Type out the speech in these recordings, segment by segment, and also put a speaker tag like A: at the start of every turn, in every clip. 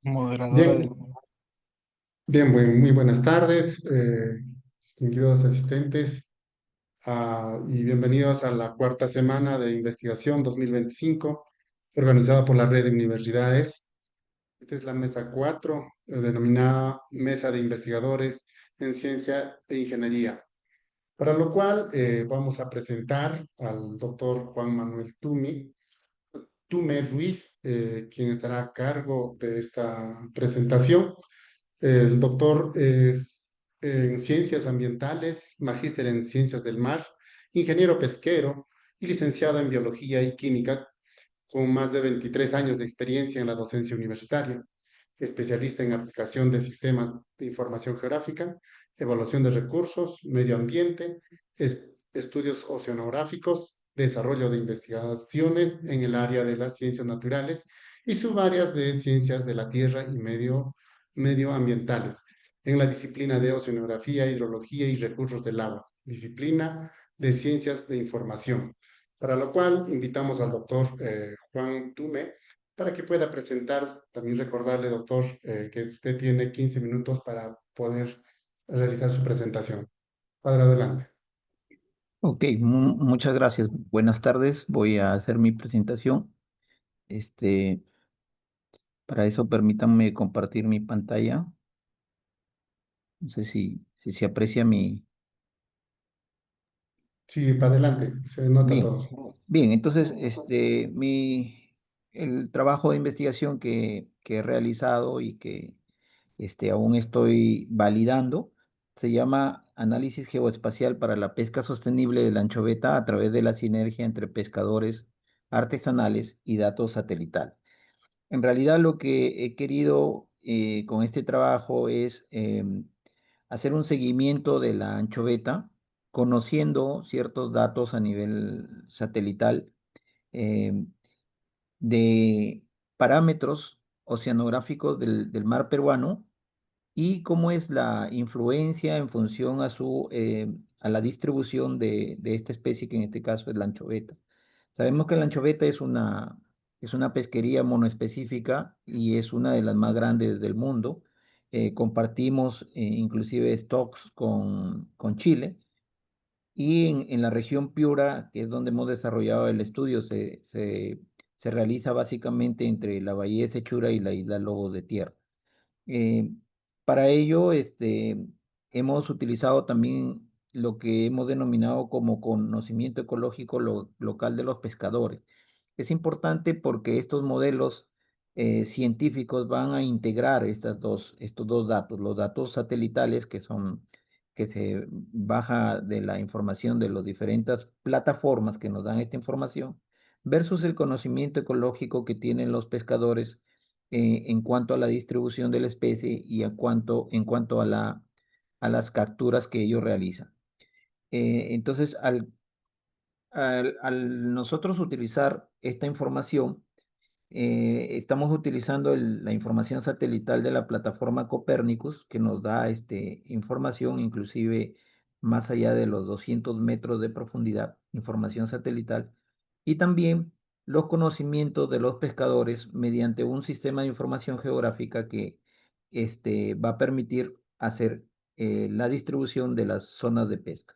A: Moderadora
B: Bien,
A: del...
B: bien, muy buenas tardes, distinguidos asistentes, y bienvenidos a la cuarta semana de investigación 2025, organizada por la Red de Universidades. Esta es la mesa 4, denominada Mesa de Investigadores en Ciencia e Ingeniería, para lo cual vamos a presentar al doctor Juan Manuel Tume Ruiz, quien estará a cargo de esta presentación. El doctor es en ciencias ambientales, magíster en ciencias del mar, ingeniero pesquero y licenciado en biología y química, con más de 23 años de experiencia en la docencia universitaria, especialista en aplicación de sistemas de información geográfica, evaluación de recursos, medio ambiente, estudios oceanográficos, desarrollo de investigaciones en el área de las ciencias naturales y subáreas de ciencias de la tierra y medioambientales, en la disciplina de oceanografía, hidrología y recursos del agua, disciplina de ciencias de información, para lo cual invitamos al doctor Juan Tume para que pueda presentar. También recordarle, doctor, que usted tiene 15 minutos para poder realizar su presentación. Padre, adelante.
C: Ok, muchas gracias. Buenas tardes. Voy a hacer mi presentación. Este, para eso permítanme compartir mi pantalla. No sé si se aprecia mi...
B: Sí, para adelante, se nota
C: Bien,
B: todo.
C: bien. Entonces, el trabajo de investigación que he realizado y que aún estoy validando se llama Análisis Geoespacial para la Pesca Sostenible de la Anchoveta a través de la sinergia entre pescadores artesanales y datos satelital. En realidad lo que he querido con este trabajo es hacer un seguimiento de la anchoveta, conociendo ciertos datos a nivel satelital em, de parámetros oceanográficos del mar peruano y cómo es la influencia en función a la distribución de esta especie, que en este caso es la anchoveta. Sabemos que la anchoveta es una pesquería monoespecífica y es una de las más grandes del mundo. Compartimos inclusive stocks con Chile, y en la región Piura, que es donde hemos desarrollado el estudio, se realiza básicamente entre la Bahía de Sechura y la isla Lobo de Tierra. Eh, para ello, hemos utilizado también lo que hemos denominado como conocimiento ecológico local de los pescadores. Es importante porque estos modelos científicos van a integrar estos dos datos, los datos satelitales que se baja de la información de las diferentes plataformas que nos dan esta información, versus el conocimiento ecológico que tienen los pescadores en cuanto a la distribución de la especie y en cuanto a a las capturas que ellos realizan. Entonces, al nosotros utilizar esta información, estamos utilizando la información satelital de la plataforma Copernicus, que nos da información inclusive más allá de los 200 metros de profundidad, información satelital, y también los conocimientos de los pescadores mediante un sistema de información geográfica que va a permitir hacer la distribución de las zonas de pesca.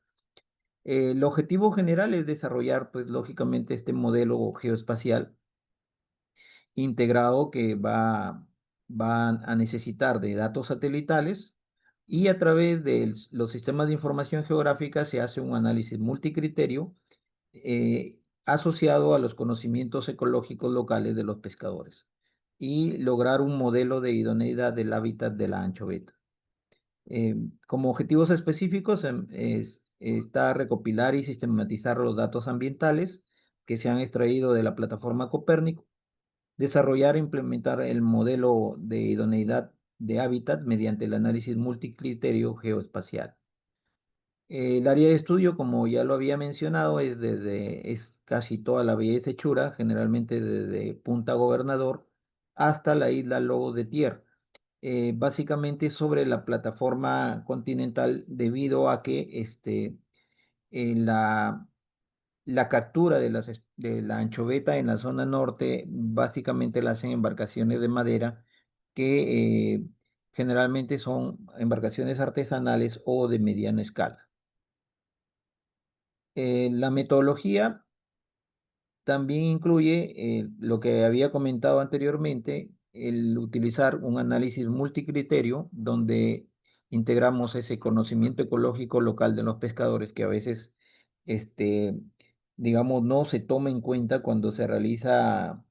C: El objetivo general es desarrollar, pues, lógicamente, este modelo geoespacial integrado que va a necesitar de datos satelitales, y a través de los sistemas de información geográfica se hace un análisis multicriterio asociado a los conocimientos ecológicos locales de los pescadores y lograr un modelo de idoneidad del hábitat de la anchoveta. Como objetivos específicos está recopilar y sistematizar los datos ambientales que se han extraído de la plataforma Copérnico, desarrollar e implementar el modelo de idoneidad de hábitat mediante el análisis multicriterio geoespacial. El área de estudio, como ya lo había mencionado, es casi toda la Bahía de Sechura, generalmente desde Punta Gobernador hasta la isla Lobos de Tierra, básicamente sobre la plataforma continental, debido a que la captura de la anchoveta en la zona norte básicamente la hacen embarcaciones de madera, que generalmente son embarcaciones artesanales o de mediana escala. La metodología también incluye lo que había comentado anteriormente, el utilizar un análisis multicriterio donde integramos ese conocimiento ecológico local de los pescadores que a veces, este, digamos, no se toma en cuenta cuando se realiza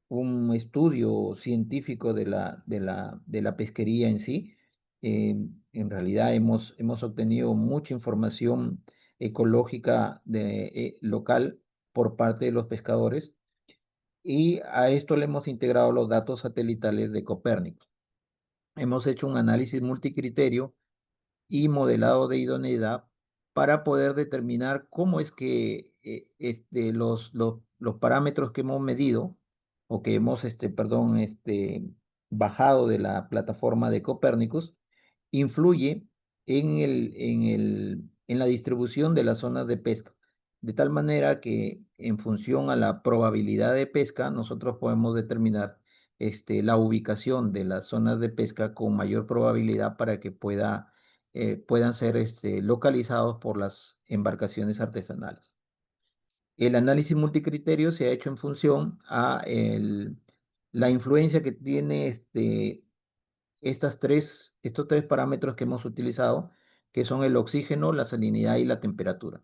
C: un estudio científico de la pesquería en sí. En realidad hemos obtenido mucha información ecológica local por parte de los pescadores y a esto le hemos integrado los datos satelitales de Copérnico. Hemos hecho un análisis multicriterio y modelado de idoneidad para poder determinar cómo es que los parámetros que hemos medido o que hemos, perdón, bajado de la plataforma de Copérnicus influye en la distribución de las zonas de pesca. De tal manera que en función a la probabilidad de pesca, nosotros podemos determinar la ubicación de las zonas de pesca con mayor probabilidad para que puedan ser localizados por las embarcaciones artesanales. El análisis multicriterio se ha hecho en función a la influencia que tiene estos tres parámetros que hemos utilizado, que son el oxígeno, la salinidad y la temperatura.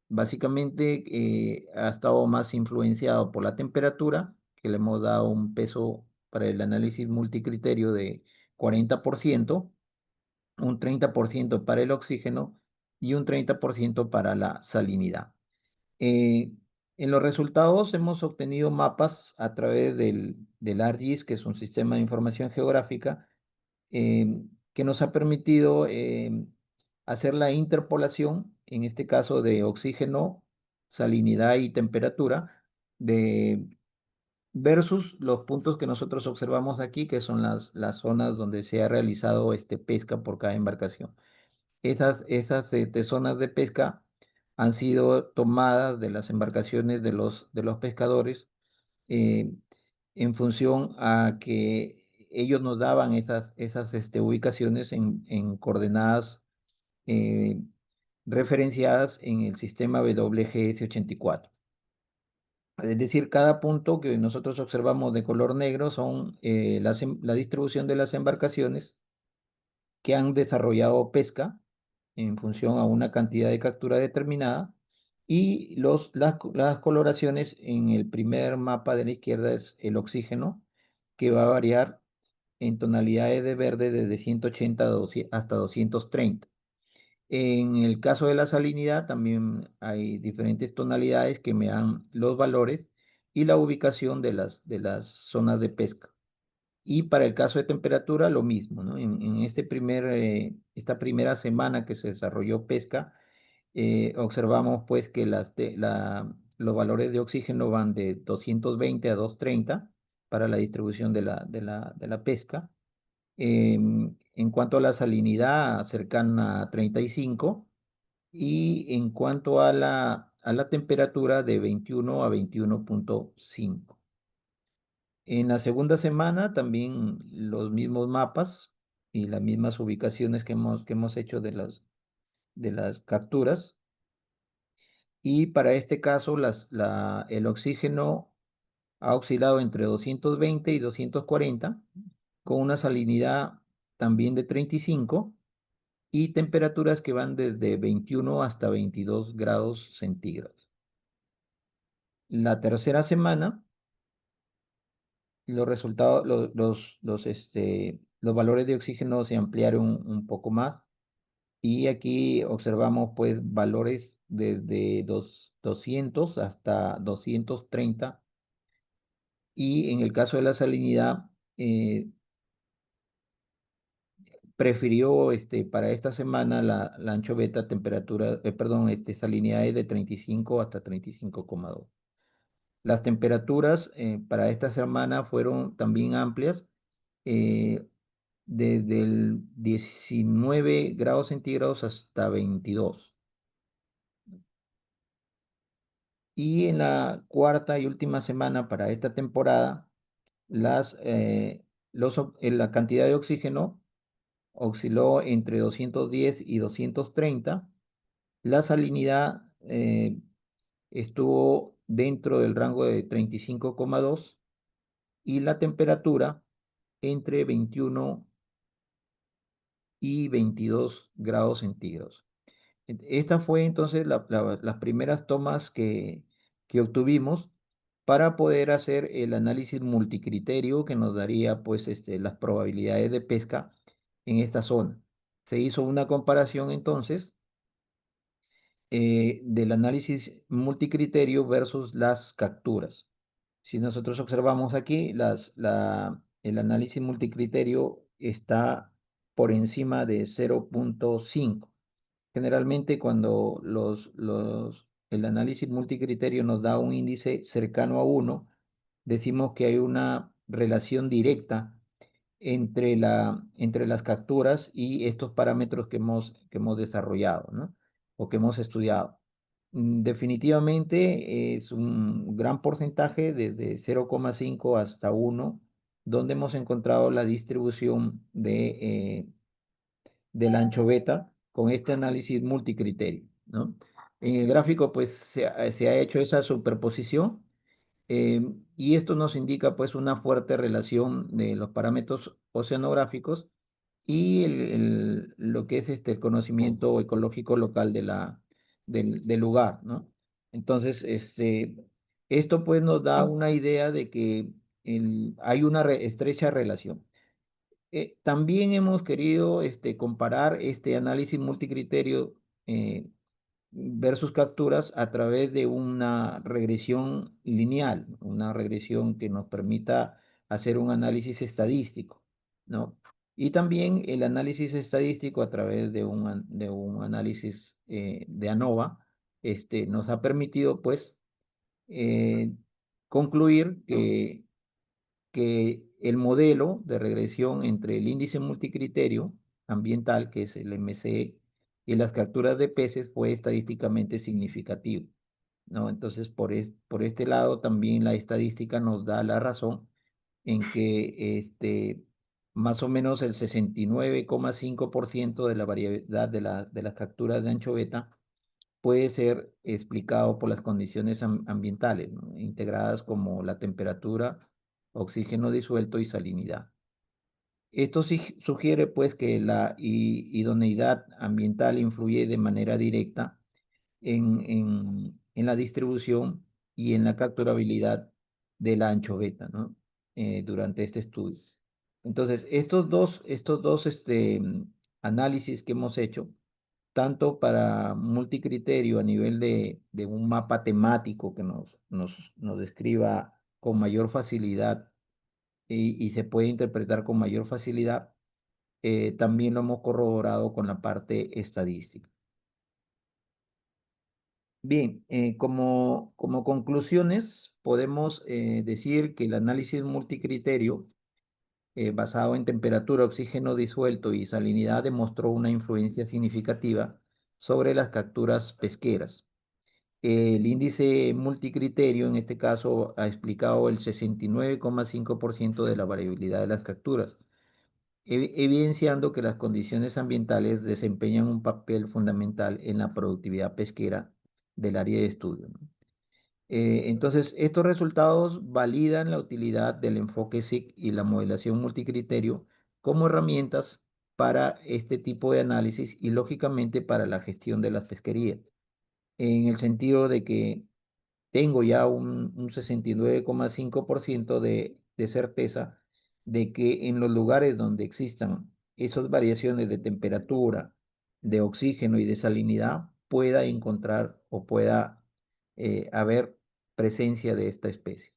C: Básicamente ha estado más influenciado por la temperatura, que le hemos dado un peso para el análisis multicriterio de 40%, un 30% para el oxígeno y un 30% para la salinidad. Eh, en los resultados hemos obtenido mapas a través del ARGIS, que es un sistema de información geográfica, que nos ha permitido hacer la interpolación, en este caso de oxígeno, salinidad y temperatura, de versus los puntos que nosotros observamos aquí, que son las zonas donde se ha realizado pesca por cada embarcación. Esas zonas de pesca han sido tomadas de las embarcaciones de los pescadores eh, en función a que ellos nos daban esas ubicaciones en coordenadas eh, referenciadas en el sistema WGS 84. Es decir, cada punto que nosotros observamos de color negro son la distribución de las embarcaciones que han desarrollado pesca en función a una cantidad de captura determinada y las coloraciones en el primer mapa de la izquierda es el oxígeno que va a variar en tonalidades de verde desde 180 hasta 230. En el caso de la salinidad también hay diferentes tonalidades que me dan los valores y la ubicación de las zonas de pesca. Y para el caso de temperatura, lo mismo, ¿no? En esta primera semana que se desarrolló pesca, observamos pues que los valores de oxígeno van de 220 a 230 para la distribución de la pesca. En cuanto a la salinidad, cercana a 35 y en cuanto a la temperatura de 21 a 21,5. En la segunda semana también los mismos mapas y las mismas ubicaciones que hemos hecho de las capturas. Y para este caso el oxígeno ha oscilado entre 220 y 240 con una salinidad también de 35 y temperaturas que van desde 21 hasta 22 grados centígrados. La tercera semana, los resultados, los valores de oxígeno se ampliaron un poco más y aquí observamos pues valores desde 200 hasta 230 y en el caso de la salinidad eh, prefirió para esta semana la anchoveta temperatura, perdón, salinidades de 35 hasta 35,2. Las temperaturas para esta semana fueron también amplias, eh, desde el 19 grados centígrados hasta 22. Y en la cuarta y última semana para esta temporada, las la cantidad de oxígeno osciló entre 210 y 230. La salinidad estuvo dentro del rango de 35,2 y la temperatura entre 21 y 22 grados centígrados. Esta fue entonces las primeras tomas que obtuvimos para poder hacer el análisis multicriterio que nos daría pues las probabilidades de pesca en esta zona. Se hizo una comparación entonces del análisis multicriterio versus las capturas. Si nosotros observamos aquí, el análisis multicriterio está por encima de 0,5. Generalmente cuando el análisis multicriterio nos da un índice cercano a 1, decimos que hay una relación directa entre las capturas y estos parámetros que hemos desarrollado, ¿no? O que hemos estudiado. Definitivamente es un gran porcentaje, desde 0,5 hasta 1, donde hemos encontrado la distribución de la anchoveta con este análisis multicriterio, ¿no? En el gráfico, pues, se ha hecho esa superposición, y esto nos indica, pues, una fuerte relación de los parámetros oceanográficos y lo que es el conocimiento ecológico local del lugar, ¿no? Entonces, esto, pues, nos da una idea de que hay una estrecha relación. También hemos querido comparar este análisis multicriterio eh, versus capturas a través de una regresión lineal, una regresión que nos permita hacer un análisis estadístico, ¿no? Y también el análisis estadístico a través de un análisis de ANOVA nos ha permitido, pues, eh, concluir que el modelo de regresión entre el índice multicriterio ambiental, que es el MCE, y las capturas de peces fue estadísticamente significativo, ¿no? Entonces, por este lado, también la estadística nos da la razón en que más o menos el 69,5% de la variedad de las capturas de anchoveta puede ser explicado por las condiciones ambientales, ¿no? Integradas como la temperatura, oxígeno disuelto y salinidad. Esto sí sugiere pues que la idoneidad ambiental influye de manera directa en la distribución y en la capturabilidad de la anchoveta, ¿no? Durante este estudio. Entonces, estos dos análisis que hemos hecho, tanto para multicriterio a nivel de un mapa temático que nos describa con mayor facilidad y se puede interpretar con mayor facilidad, también lo hemos corroborado con la parte estadística. Bien, como conclusiones, podemos decir que el análisis multicriterio basado en temperatura, oxígeno disuelto y salinidad demostró una influencia significativa sobre las capturas pesqueras. El índice multicriterio, en este caso, ha explicado el 69,5% de la variabilidad de las capturas, evidenciando que las condiciones ambientales desempeñan un papel fundamental en la productividad pesquera del área de estudio, ¿no? Entonces, estos resultados validan la utilidad del enfoque SIC y la modelación multicriterio como herramientas para este tipo de análisis y, lógicamente, para la gestión de las pesquerías, en el sentido de que tengo ya un 69,5% de certeza de que en los lugares donde existan esas variaciones de temperatura, de oxígeno y de salinidad, pueda encontrar o pueda haber presencia de esta especie.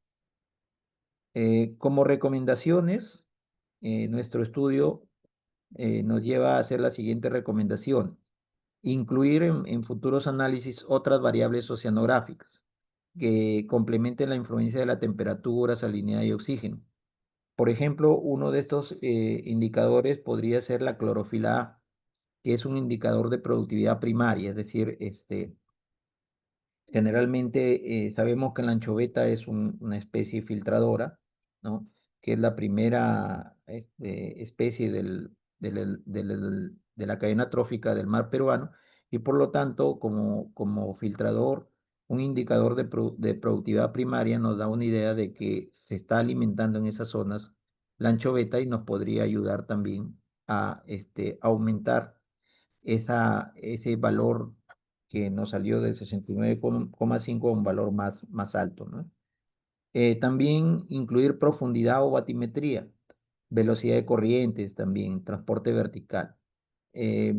C: Como recomendaciones, nuestro estudio nos lleva a hacer la siguiente recomendación: incluir en futuros análisis otras variables oceanográficas que complementen la influencia de la temperatura, salinidad y oxígeno. Por ejemplo, uno de estos indicadores podría ser la clorofila A, que es un indicador de productividad primaria, es decir, generalmente sabemos que la anchoveta es una especie filtradora, ¿no? Que es la primera especie de la cadena trófica del mar peruano y por lo tanto como filtrador, un indicador de productividad primaria nos da una idea de que se está alimentando en esas zonas la anchoveta y nos podría ayudar también a aumentar ese valor que nos salió del 69,5 a un valor más alto, ¿no? También incluir profundidad o batimetría, velocidad de corrientes también, transporte vertical. Eh,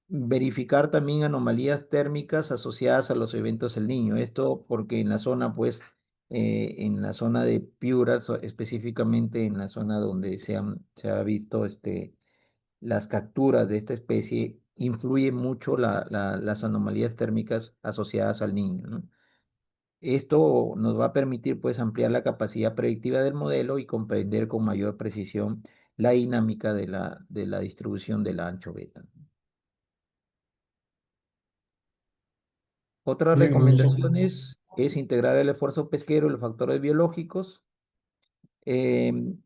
C: Verificar también anomalías térmicas asociadas a los eventos del Niño. Esto porque en la zona, pues, en la zona de Piura, específicamente en la zona donde se ha visto las capturas de esta especie, influye mucho las anomalías térmicas asociadas al Niño, ¿no? Esto nos va a permitir pues ampliar la capacidad predictiva del modelo y comprender con mayor precisión la dinámica de la distribución del ancho beta. Otras
B: Bien, muchas,
C: recomendaciones es integrar el esfuerzo pesquero y los factores biológicos, em,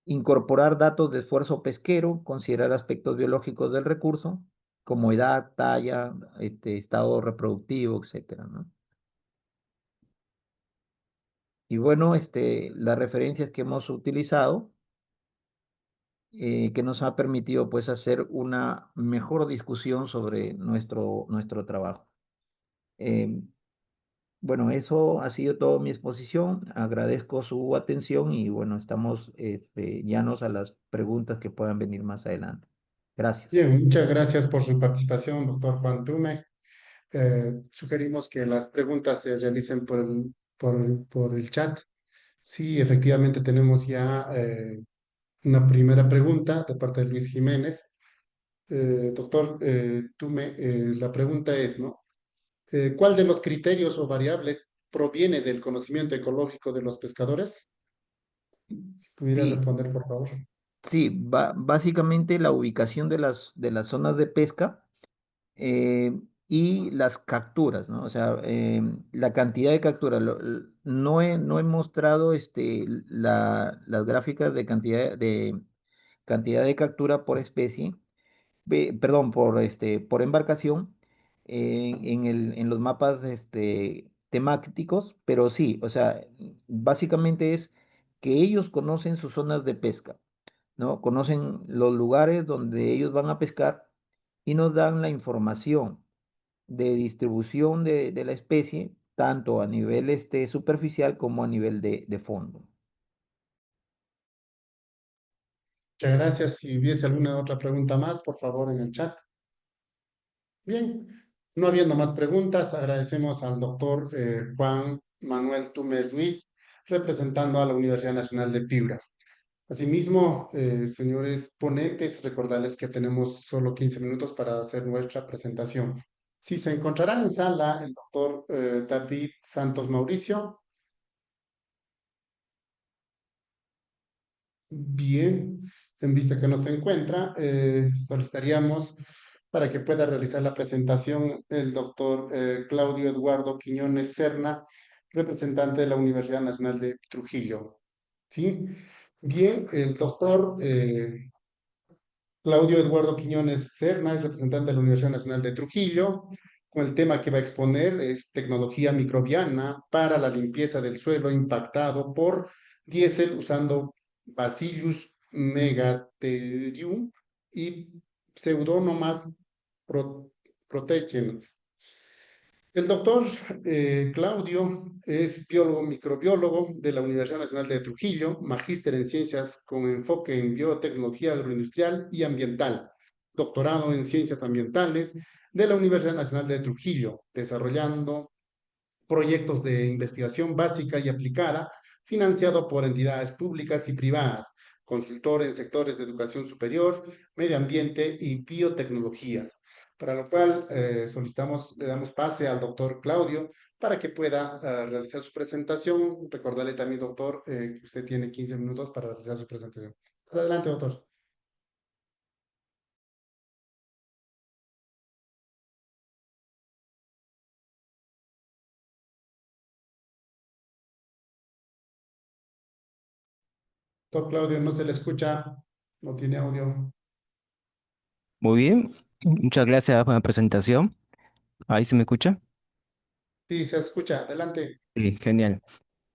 C: incorporar datos de esfuerzo pesquero, considerar aspectos biológicos del recurso, como edad, talla, estado reproductivo, etcétera, ¿no? Y bueno, las referencias que hemos utilizado que nos ha permitido pues hacer una mejor discusión sobre nuestro trabajo. Em, bueno, eso ha sido toda mi exposición. Agradezco su atención y bueno, estamos llanos a las preguntas que puedan venir más adelante. Gracias.
B: bien, muchas gracias por su participación, doctor Juan Tume. Sugerimos que las preguntas se realicen por el chat. Sí, efectivamente tenemos ya una primera pregunta de parte de Luis Jiménez. Doctor Tume, la pregunta es, ¿no? ¿Cuál de los criterios o variables proviene del conocimiento ecológico de los pescadores? Si pudiera
C: Sí,
B: responder, por favor.
C: sí, básicamente la ubicación de las zonas de pesca y las capturas, ¿no? O sea, la cantidad de capturas. No he mostrado las gráficas de cantidad de captura por especie, perdón, por embarcación en los mapas temáticos, pero sí, o sea, básicamente es que ellos conocen sus zonas de pesca, ¿no? Conocen los lugares donde ellos van a pescar y nos dan la información de distribución de la especie, tanto a nivel superficial como a nivel de fondo.
B: Muchas gracias. Si hubiese alguna otra pregunta más, por favor, en el chat. Bien, no habiendo más preguntas, agradecemos al doctor Juan Manuel Tume Ruiz, representando a la Universidad Nacional de Piura. Asimismo, señores ponentes, recordarles que tenemos solo 15 minutos para hacer nuestra presentación. Si se encontrará en sala el doctor David Santos Mauricio. Bien, en vista que no se encuentra, solicitaríamos para que pueda realizar la presentación el doctor Claudio Eduardo Quiñones Serna, representante de la Universidad Nacional de Trujillo. ¿Sí? Bien, el doctor Claudio Eduardo Quiñones Serna es representante de la Universidad Nacional de Trujillo. Con el tema que va a exponer es tecnología microbiana para la limpieza del suelo impactado por diésel usando Bacillus megaterium y Pseudomonas protegens. El doctor Claudio es biólogo microbiólogo de la Universidad Nacional de Trujillo, magíster en ciencias con enfoque en biotecnología agroindustrial y ambiental, doctorado en ciencias ambientales de la Universidad Nacional de Trujillo, desarrollando proyectos de investigación básica y aplicada, financiado por entidades públicas y privadas, consultor en sectores de educación superior, medio ambiente y biotecnologías. Para lo cual solicitamos, le damos pase al doctor Claudio para que pueda realizar su presentación. Recordarle también, doctor, que usted tiene 15 minutos para realizar su presentación. Adelante, doctor. Doctor Claudio, no se le escucha, no tiene audio.
A: Muy bien, muchas gracias por la presentación. Ahí se me escucha.
B: Sí, se escucha, adelante.
A: Sí, genial.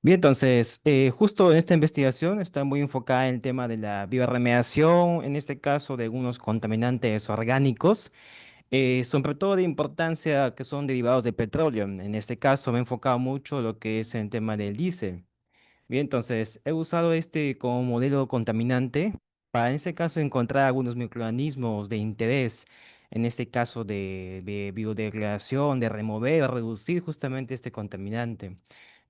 A: Bien, entonces, justo en esta investigación está muy enfocada en el tema de la bioremediación, en este caso de algunos contaminantes orgánicos, sobre todo de importancia que son derivados de petróleo. En este caso me he enfocado mucho lo que es el tema del diésel. Bien, entonces he usado este como modelo contaminante para en este caso encontrar algunos microorganismos de interés, en este caso de biodegradación, de remover o reducir justamente este contaminante.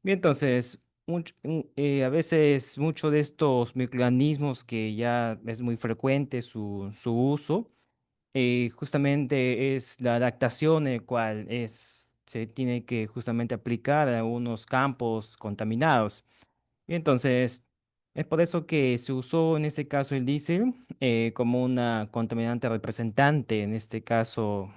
A: Bien, entonces a veces muchos de estos microorganismos que ya es muy frecuente su uso, justamente es la adaptación el cual se tiene que justamente aplicar a algunos campos contaminados. Y entonces, es por eso que se usó en este caso el diésel como una contaminante representante, en este caso,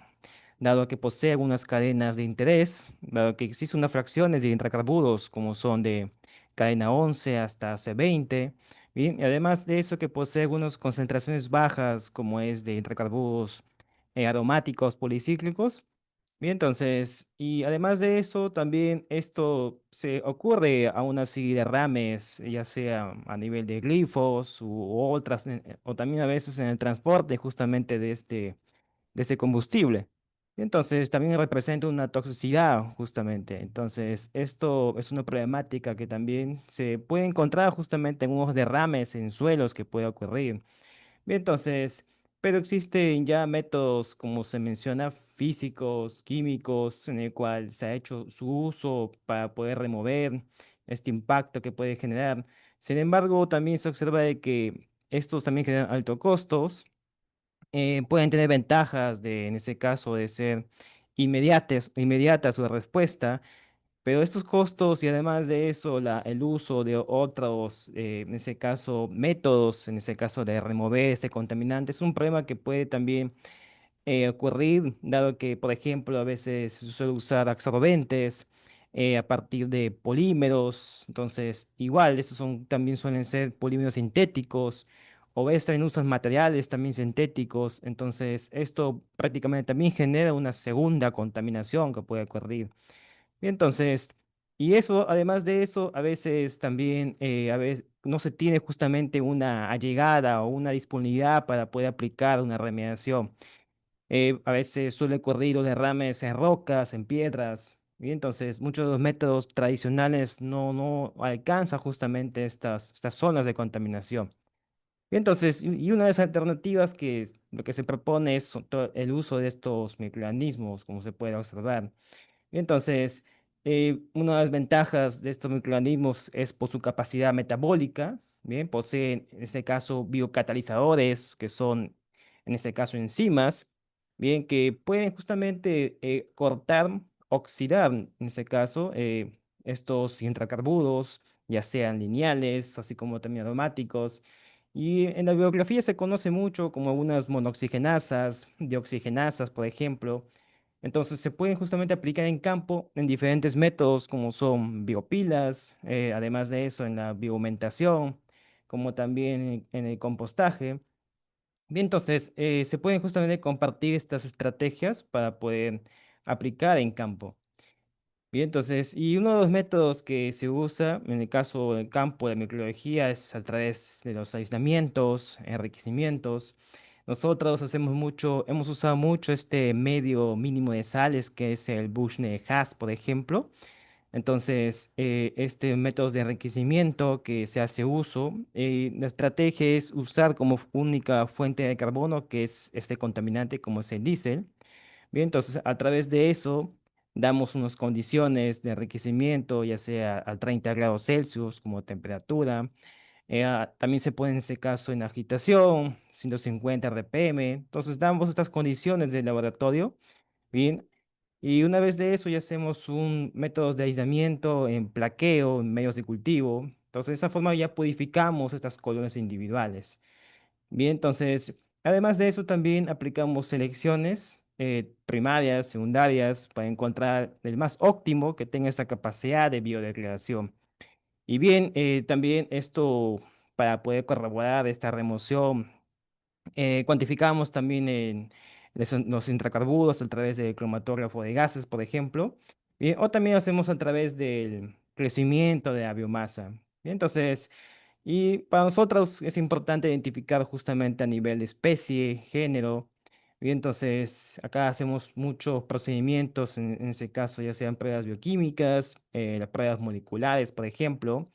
A: dado que posee algunas cadenas de interés, dado que existen unas fracciones de hidrocarburos como son de cadena 11 hasta C20, bien, y además de eso que posee algunas concentraciones bajas como es de hidrocarburos aromáticos policíclicos. Bien, entonces, y además de eso, también esto se ocurre a una serie de derrames, ya sea a nivel de glifos u otras, o también a veces en el transporte justamente de este combustible. Y entonces, también representa una toxicidad justamente. Entonces, esto es una problemática que también se puede encontrar justamente en unos derrames en suelos que puede ocurrir. Bien, entonces, pero existen ya métodos, como se menciona, físicos, químicos, en el cual se ha hecho su uso para poder remover este impacto que puede generar. Sin embargo, también se observa de que estos también generan altos costos, pueden tener ventajas de, en este caso, de ser inmediata su respuesta, pero estos costos y además de eso, el uso de otros, en ese caso, métodos, en ese caso de remover este contaminante, es un problema que puede también ocurrir, dado que, por ejemplo, a veces se suele usar absorbentes a partir de polímeros, entonces, igual, estos son, también suelen ser polímeros sintéticos, o a veces también usan materiales también sintéticos, entonces, esto prácticamente también genera una segunda contaminación que puede ocurrir. Y entonces, y eso, además de eso, a veces también a veces no se tiene justamente una allegada o una disponibilidad para poder aplicar una remediación. A veces suele ocurrir los derrames en rocas, en piedras, y entonces muchos de los métodos tradicionales no alcanzan justamente estas zonas de contaminación. Y entonces, y una de las alternativas que lo que se propone es el uso de estos microorganismos, como se puede observar. Y entonces, una de las ventajas de estos microorganismos es por su capacidad metabólica, ¿bien? Poseen, en este caso, biocatalizadores, que son, en este caso, enzimas, ¿bien? Que pueden justamente cortar, oxidar, en este caso, estos intracarburos, ya sean lineales, así como también aromáticos. Y en la bibliografía se conoce mucho como algunas monoxigenasas, dioxigenasas, por ejemplo. Entonces se pueden justamente aplicar en campo en diferentes métodos como son biopilas, además de eso en la biomentación, como también en el compostaje. Bien, entonces se pueden justamente compartir estas estrategias para poder aplicar en campo. Bien, entonces, y uno de los métodos que se usa en el caso del campo de microbiología es a través de los aislamientos, enriquecimientos. Nosotros hemos usado mucho este medio mínimo de sales que es el Bushnell-Haas, por ejemplo. Entonces, este método de enriquecimiento que se hace uso, la estrategia es usar como única fuente de carbono, que es este contaminante como es el diésel. Bien, entonces a través de eso damos unas condiciones de enriquecimiento, ya sea a 30 grados Celsius como temperatura. También se puede en este caso en agitación, 150 RPM. Entonces damos estas condiciones de laboratorio. Bien, y una vez de eso ya hacemos un método de aislamiento en plaqueo, en medios de cultivo. Entonces de esa forma ya purificamos estas colonias individuales. Bien, entonces, además de eso, también aplicamos selecciones primarias, secundarias, para encontrar el más óptimo que tenga esta capacidad de biodegradación. Y bien, también esto para poder corroborar esta remoción. Cuantificamos también los intracarburos a través del cromatógrafo de gases, por ejemplo. Bien, o también hacemos a través del crecimiento de la biomasa. Bien, entonces, y para nosotros es importante identificar justamente a nivel de especie, género. Bien, entonces, acá hacemos muchos procedimientos, en ese caso, ya sean pruebas bioquímicas, las pruebas moleculares, por ejemplo.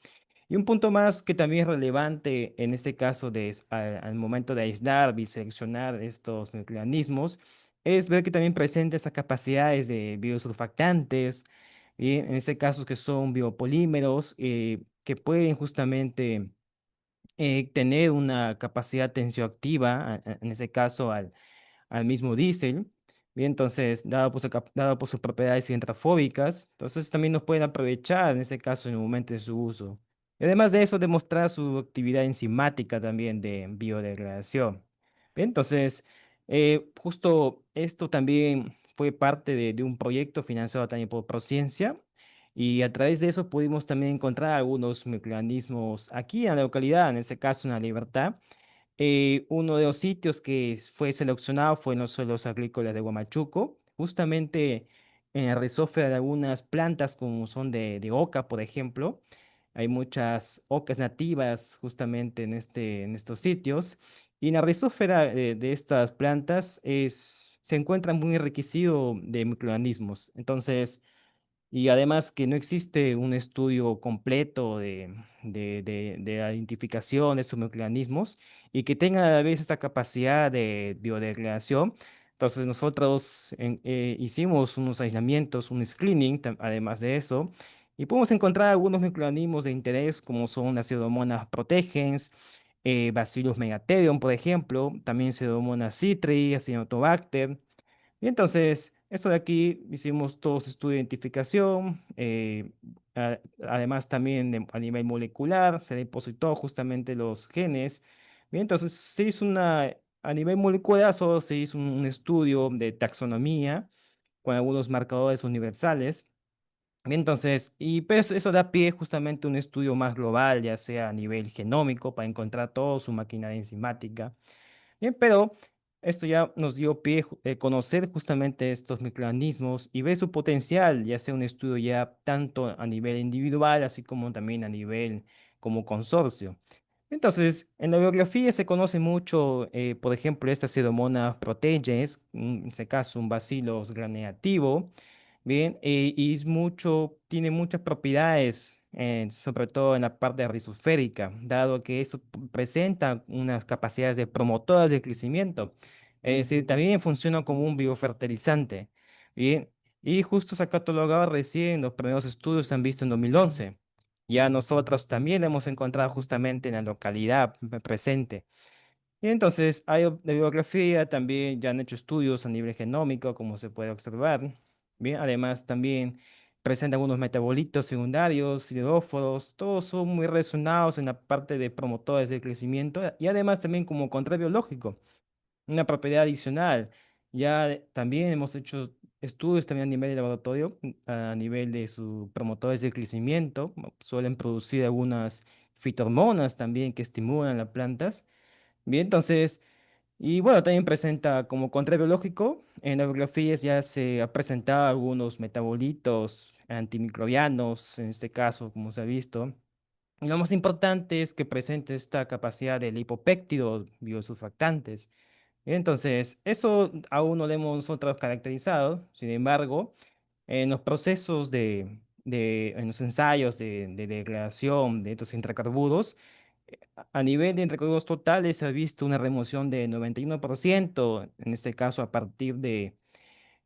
A: Y un punto más que también es relevante en este caso al momento de aislar y seleccionar estos microorganismos es ver que también presenta esas capacidades de biosurfactantes, y en ese caso que son biopolímeros que pueden justamente tener una capacidad tensioactiva, en ese caso al mismo diésel. Bien, entonces, dado por sus propiedades hidrofóbicas, entonces también nos pueden aprovechar en ese caso en el momento de su uso. Y además de eso, demostrar su actividad enzimática también de biodegradación. Bien, entonces, justo esto también fue parte de un proyecto financiado también por Prociencia. Y a través de eso pudimos también encontrar algunos microorganismos aquí en la localidad, en este caso en La Libertad. Uno de los sitios que fue seleccionado fue en los suelos agrícolas de Huamachuco, justamente en la rizósfera de algunas plantas como son de oca, por ejemplo. Hay muchas ocas nativas justamente en estos sitios. Y en la rizósfera de estas plantas se encuentra muy enriquecido de microorganismos. Entonces, y además que no existe un estudio completo de la identificación de estos microorganismos y que tenga a la vez esta capacidad de biodegradación. Entonces nosotros hicimos unos aislamientos, un screening, además de eso, y podemos encontrar algunos microorganismos de interés como son las Pseudomonas protegens, Bacillus megatherium, por ejemplo, también Pseudomonas citri, Acinetobacter. Y entonces, eso de aquí hicimos todos estudios de identificación, además también a nivel molecular, se depositó justamente los genes. Bien, entonces a nivel molecular solo se hizo un estudio de taxonomía con algunos marcadores universales. Bien, entonces, y pues eso da pie justamente a un estudio más global, ya sea a nivel genómico, para encontrar toda su maquinaria enzimática. Bien, pero esto ya nos dio pie conocer justamente estos microorganismos y ver su potencial, ya sea un estudio ya tanto a nivel individual, así como también a nivel como consorcio. Entonces, en la biografía se conoce mucho, por ejemplo, esta Pseudomonas proteges, en este caso un Bacillus granulativo, bien, y tiene muchas propiedades, sobre todo en la parte rizosférica, dado que eso presenta unas capacidades de promotoras del crecimiento. Es decir, también funciona como un biofertilizante, bien, y justo se ha catalogado recién, los primeros estudios se han visto en 2011. Ya nosotros también lo hemos encontrado justamente en la localidad presente. Y entonces, de bibliografía también ya han hecho estudios a nivel genómico, como se puede observar. Bien, además también presentan algunos metabolitos secundarios, sideróforos, todos son muy relacionados en la parte de promotores del crecimiento y además también como control biológico. Una propiedad adicional, también hemos hecho estudios también a nivel de laboratorio, a nivel de sus promotores del crecimiento, suelen producir algunas fitohormonas también que estimulan las plantas. Bien, entonces, y bueno, también presenta como contrabiológico, en las bibliografías ya se ha presentado algunos metabolitos antimicrobianos, en este caso, como se ha visto. Y lo más importante es que presente esta capacidad de lipopéptidos biosurfactantes. Entonces, eso aún no lo hemos nosotros caracterizado, sin embargo, en los procesos en los ensayos de degradación de estos intracarburos, a nivel de intracarburos totales se ha visto una remoción de 91%, en este caso a partir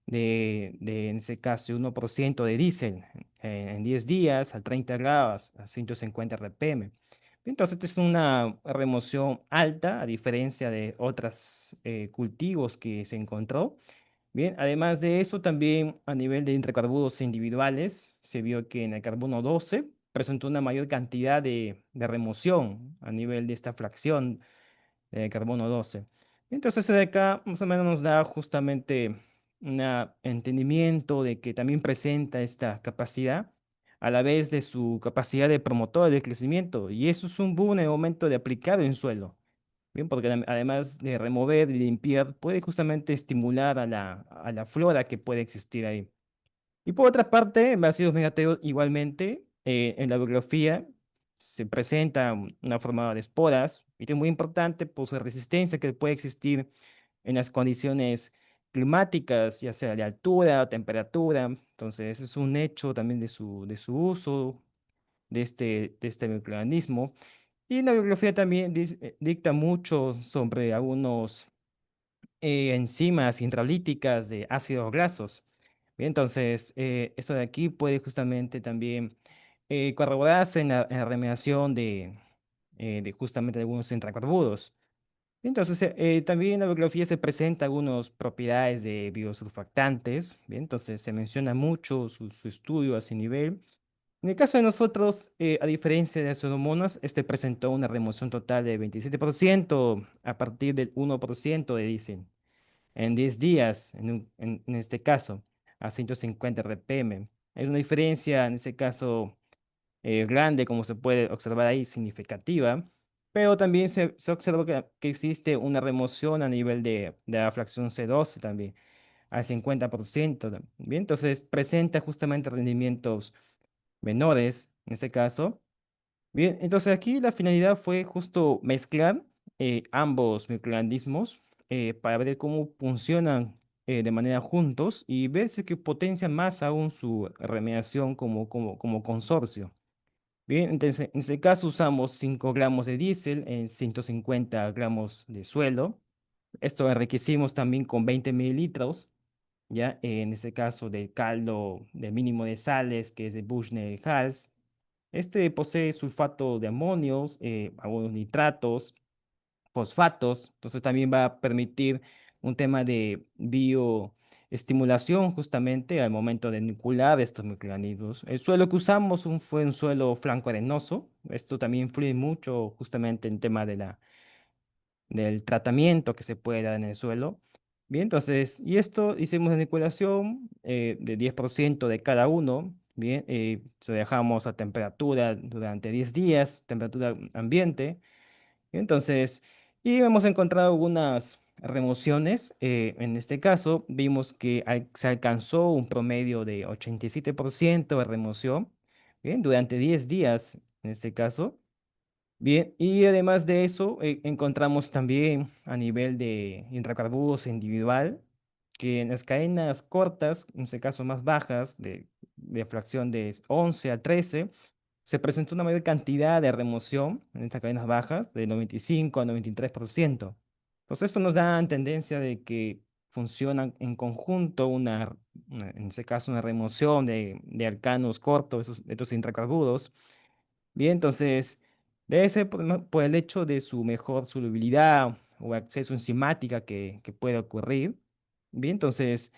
A: en este caso, 1% de diésel en 10 días a 30 grados, a 150 RPM. Entonces, esta es una remoción alta, a diferencia de otros cultivos que se encontró. Bien, además de eso, también a nivel de intracarburos individuales, se vio que en el carbono 12 presentó una mayor cantidad de remoción a nivel de esta fracción de carbono 12. Entonces, de acá más o menos nos da justamente un entendimiento de que también presenta esta capacidad a la vez de su capacidad de promotor del crecimiento. Y eso es un boom en el momento de aplicar en suelo. Bien, porque además de remover y limpiar, puede justamente estimular a la flora que puede existir ahí. Y por otra parte, en ácidos megateros igualmente, en la bibliografía se presenta una forma de esporas, y que es muy importante por su resistencia que puede existir en las condiciones climáticas, ya sea de altura o temperatura. Entonces, es un hecho también de su uso de este microorganismo. Y la bibliografía también dicta mucho sobre algunos enzimas intralíticas de ácidos grasos. Bien, entonces, eso de aquí puede justamente también corroborarse en la remediación de justamente algunos intracarburos. Entonces, también en la bibliografía se presenta algunas propiedades de biosurfactantes. Bien, entonces se menciona mucho su estudio a ese nivel. En el caso de nosotros, a diferencia de Pseudomonas, este presentó una remoción total de 27% a partir del 1% de diésel en 10 días, en este caso, a 150 RPM. Es una diferencia, en este caso, grande, como se puede observar ahí, significativa, pero también se observa que existe una remoción a nivel de la fracción C12 también, al 50%. Bien, entonces presenta justamente rendimientos menores, en este caso. Bien, entonces aquí la finalidad fue justo mezclar ambos microorganismos para ver cómo funcionan de manera juntos y ver si que potencian más aún su remediación como consorcio. Bien, entonces en este caso usamos 5 gramos de diésel en 150 gramos de suelo. Esto enriquecimos también con 20 mililitros, ya en este caso del caldo de mínimo de sales, que es de Buchner-Hals. Este posee sulfato de amonios, algunos nitratos, fosfatos, entonces también va a permitir un tema de bioestimulación justamente al momento de inocular estos microorganismos. El suelo que usamos fue un suelo franco arenoso, esto también influye mucho justamente en el tema del tratamiento que se puede dar en el suelo. Bien, entonces, y esto hicimos la inoculación de 10% de cada uno. Bien, se dejamos a temperatura durante 10 días, temperatura ambiente. Entonces, y hemos encontrado algunas remociones. En este caso, vimos que se alcanzó un promedio de 87% de remoción, bien, durante 10 días, en este caso. Bien, y además de eso, encontramos también a nivel de hidrocarburos individual que en las cadenas cortas, en este caso más bajas, de fracción de 11 a 13, se presentó una mayor cantidad de remoción en estas cadenas bajas, de 95 a 93%. Entonces, esto nos da tendencia de que funcionan en conjunto en este caso, una remoción de alcanos cortos, de estos hidrocarburos. Bien, entonces, debe ser por el hecho de su mejor solubilidad o acceso enzimática que puede ocurrir. Bien, entonces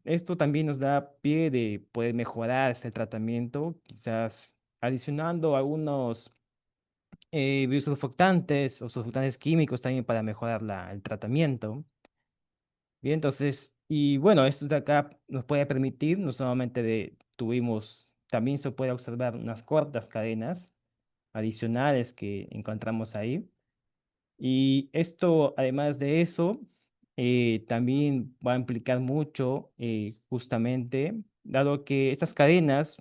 A: esto también nos da pie de poder mejorar este tratamiento, quizás adicionando algunos biosurfactantes o surfactantes químicos también para mejorar el tratamiento. Bien, entonces, y bueno, esto de acá nos puede permitir, no solamente también se puede observar unas cortas cadenas adicionales que encontramos ahí. Y esto, además de eso, también va a implicar mucho, justamente, dado que estas cadenas,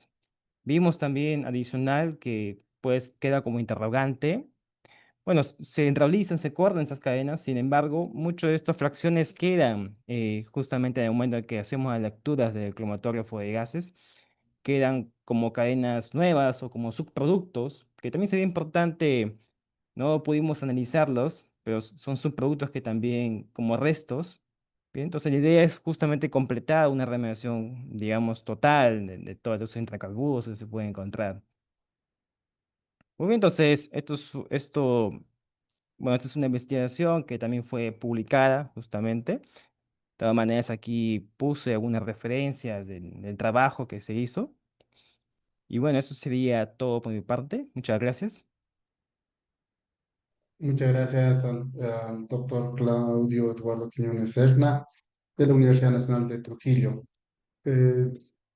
A: vimos también adicional que pues queda como interrogante. Bueno, se realizan, se cortan estas cadenas, sin embargo, muchas de estas fracciones quedan justamente en el momento en que hacemos las lecturas del cromatógrafo de gases, quedan como cadenas nuevas o como subproductos, que también sería importante, no pudimos analizarlos, pero son subproductos que también como restos. Bien, entonces la idea es justamente completar una remediación, digamos, total de todos los intracarburos que se pueden encontrar. Muy bien, entonces bueno, esta es una investigación que también fue publicada justamente. De todas maneras, aquí puse algunas referencias del trabajo que se hizo. Y bueno, eso sería todo por mi parte. Muchas gracias.
B: Muchas gracias al doctor Claudio Eduardo Quiñones Serna de la Universidad Nacional de Trujillo. Eh,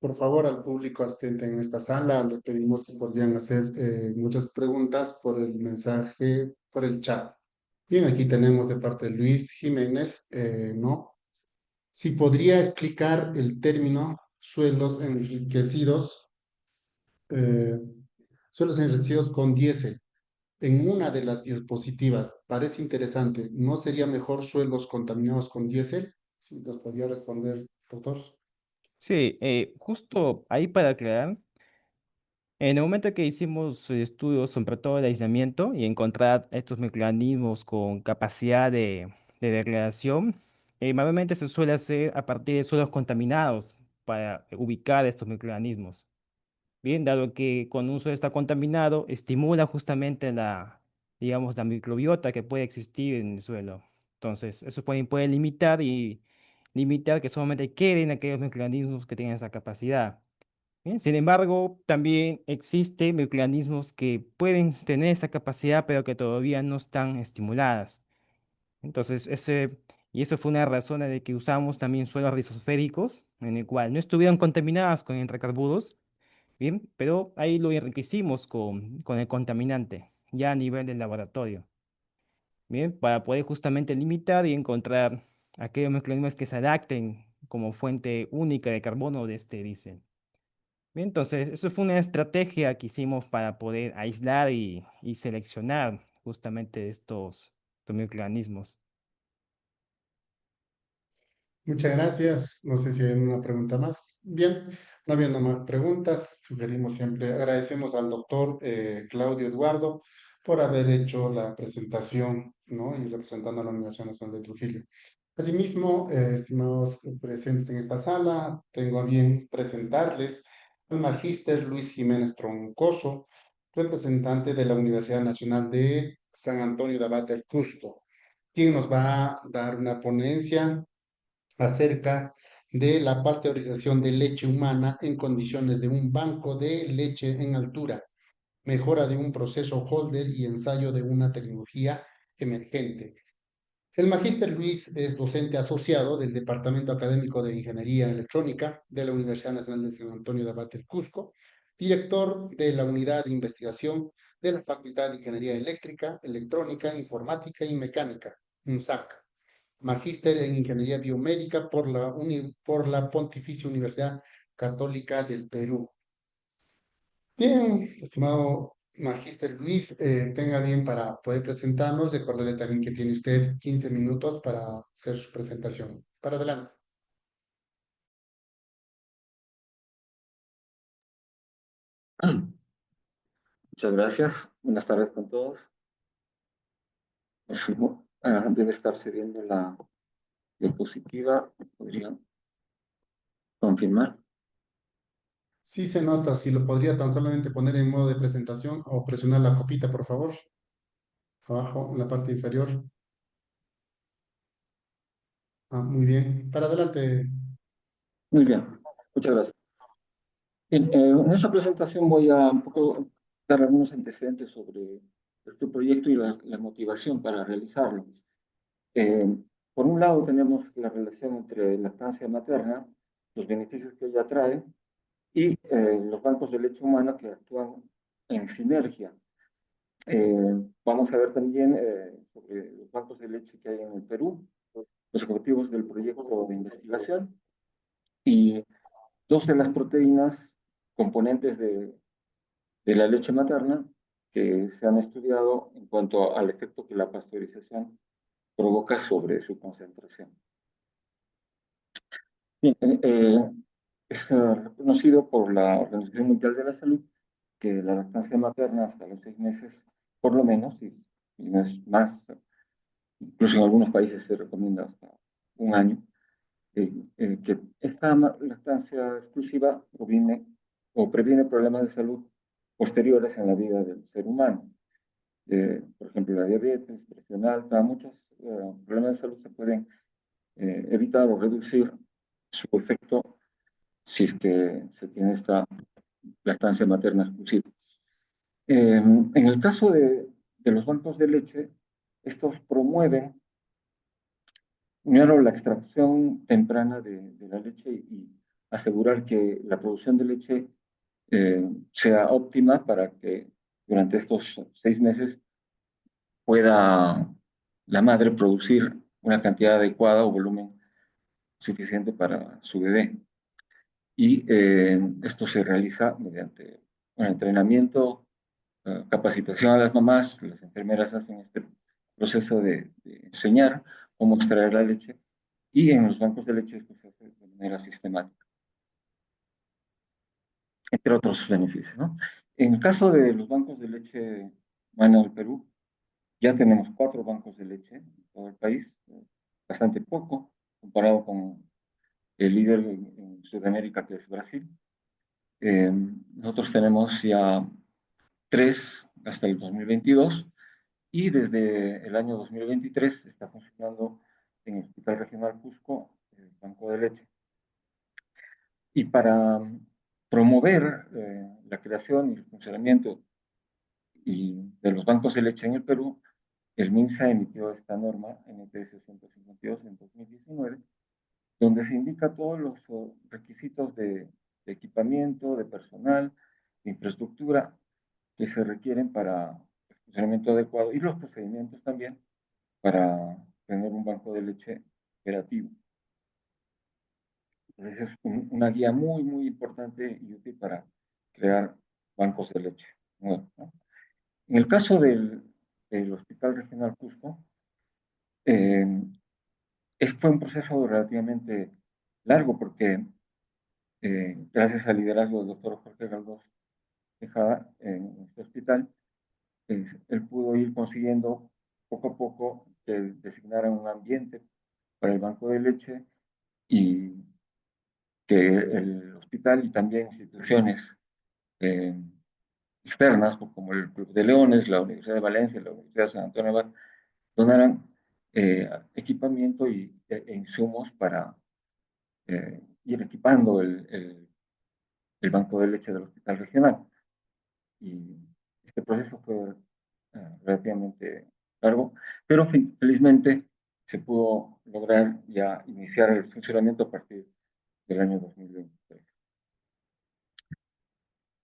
B: Por favor, al público asistente en esta sala, le pedimos si podrían hacer muchas preguntas por el mensaje, por el chat. Bien, aquí tenemos de parte de Luis Jiménez, ¿no? Si podría explicar el término eh, suelos enriquecidos con diésel. En una de las diapositivas parece interesante. ¿No sería mejor suelos contaminados con diésel? Si nos podría responder, doctor.
A: Sí, justo ahí para aclarar, en el momento que hicimos estudios sobre todo el aislamiento y encontrar estos mecanismos con capacidad de degradación, manualmente se suele hacer a partir de suelos contaminados para ubicar estos mecanismos. Bien, dado que cuando un suelo está contaminado, estimula justamente digamos, la microbiota que puede existir en el suelo. Entonces, eso puede limitar que solamente queden aquellos microorganismos que tengan esa capacidad. Bien, sin embargo, también existen microorganismos que pueden tener esta capacidad, pero que todavía no están estimuladas. Entonces, y eso fue una razón de que usamos también suelos rizosféricos, en el cual no estuvieron contaminadas con hidrocarburos. Bien, pero ahí lo enriquecimos con el contaminante, ya a nivel del laboratorio. Bien, para poder justamente limitar y encontrar aquellos microorganismos que se adapten como fuente única de carbono de este diésel. Bien, entonces, eso fue una estrategia que hicimos para poder aislar y seleccionar justamente estos microorganismos.
B: Muchas gracias. No sé si hay una pregunta más. Bien, no habiendo más preguntas, sugerimos siempre, agradecemos al doctor Claudio Eduardo por haber hecho la presentación, ¿no? Y representando a la Universidad Nacional de Trujillo. Asimismo, estimados presentes en esta sala, tengo a bien presentarles al magíster Luis Jiménez Troncoso, representante de la Universidad Nacional de San Antonio de Abad del Cusco, quien nos va a dar una ponencia acerca de la pasteurización de leche humana en condiciones de un banco de leche en altura, mejora de un proceso Holder y ensayo de una tecnología emergente. El magíster Luis es docente asociado del Departamento Académico de Ingeniería Electrónica de la Universidad Nacional de San Antonio de Abad del Cusco, director de la Unidad de Investigación de la Facultad de Ingeniería Eléctrica, Electrónica, Informática y Mecánica, UNSAC, magíster en Ingeniería Biomédica por la Pontificia Universidad Católica del Perú. Bien, estimado magíster Luis, tenga bien para poder presentarnos. Recordarle también que tiene usted 15 minutos para hacer su presentación. Para adelante.
D: Muchas gracias. Buenas tardes con todos. Debe estarse viendo la diapositiva. ¿Podrían confirmar?
B: Sí se nota, si lo podría tan solamente poner en modo de presentación o presionar la copita, por favor. Abajo, en la parte inferior. Ah, muy bien. Para adelante.
D: Muy bien. Muchas gracias. Bien, en esta presentación voy a un poco dar algunos antecedentes sobre este proyecto y la motivación para realizarlo. Eh, por un lado, tenemos la relación entre lactancia materna, los beneficios que ella trae, y los bancos de leche humana que actúan en sinergia. Vamos a ver también sobre los bancos de leche que hay en el Perú, los objetivos del proyecto de investigación y dos de las proteínas componentes de la leche materna que se han estudiado en cuanto al efecto que la pasteurización provoca sobre su concentración. Bien, es reconocido por la Organización Mundial de la Salud que la lactancia materna hasta los 6 meses, por lo menos, y no es más, incluso en algunos países se recomienda hasta un año, que esta lactancia exclusiva proviene o previene problemas de salud posteriores en la vida del ser humano. Por ejemplo, la diabetes, presión alta, muchos problemas de salud se pueden evitar o reducir su efecto si es que se tiene esta lactancia materna exclusiva. En el caso de los bancos de leche, estos promueven primero la extracción temprana de la leche y asegurar que la producción de leche sea óptima para que durante estos 6 meses pueda la madre producir una cantidad adecuada o volumen suficiente para su bebé. Y esto se realiza mediante un entrenamiento, capacitación a las mamás. Las enfermeras hacen este proceso de enseñar cómo extraer la leche, y en los bancos de leche esto se hace de manera sistemática, entre otros beneficios, ¿no? En el caso de los bancos de leche humana del Perú, ya tenemos 4 bancos de leche en todo el país, bastante poco comparado con el líder en Sudamérica, que es Brasil. Nosotros tenemos ya 3 hasta el 2022, y desde el año 2023 está funcionando en el Hospital Regional Cusco el Banco de Leche. Y para promover la creación y el funcionamiento de los bancos de leche en el Perú, el MINSA emitió esta norma NTS 152 en 2019, donde se indica todos los requisitos de equipamiento, de personal, de infraestructura que se requieren para el funcionamiento adecuado, y los procedimientos también para tener un banco de leche operativo. Entonces es una guía muy, muy importante y útil para crear bancos de leche nuevos, ¿no? En el caso del Hospital Regional Cusco, fue un proceso relativamente largo, porque gracias al liderazgo del doctor Jorge Galdós Tejada en este hospital, él pudo ir consiguiendo poco a poco que designaran un ambiente para el banco de leche, y que el hospital y también instituciones eh, externas, como el Club de Leones, la Universidad de Valencia, la Universidad de San Antonio de Abad, donaran equipamiento e insumos para ir equipando el banco de leche del hospital regional. Y este proceso fue relativamente largo, pero felizmente se pudo lograr ya iniciar el funcionamiento a partir del año 2023.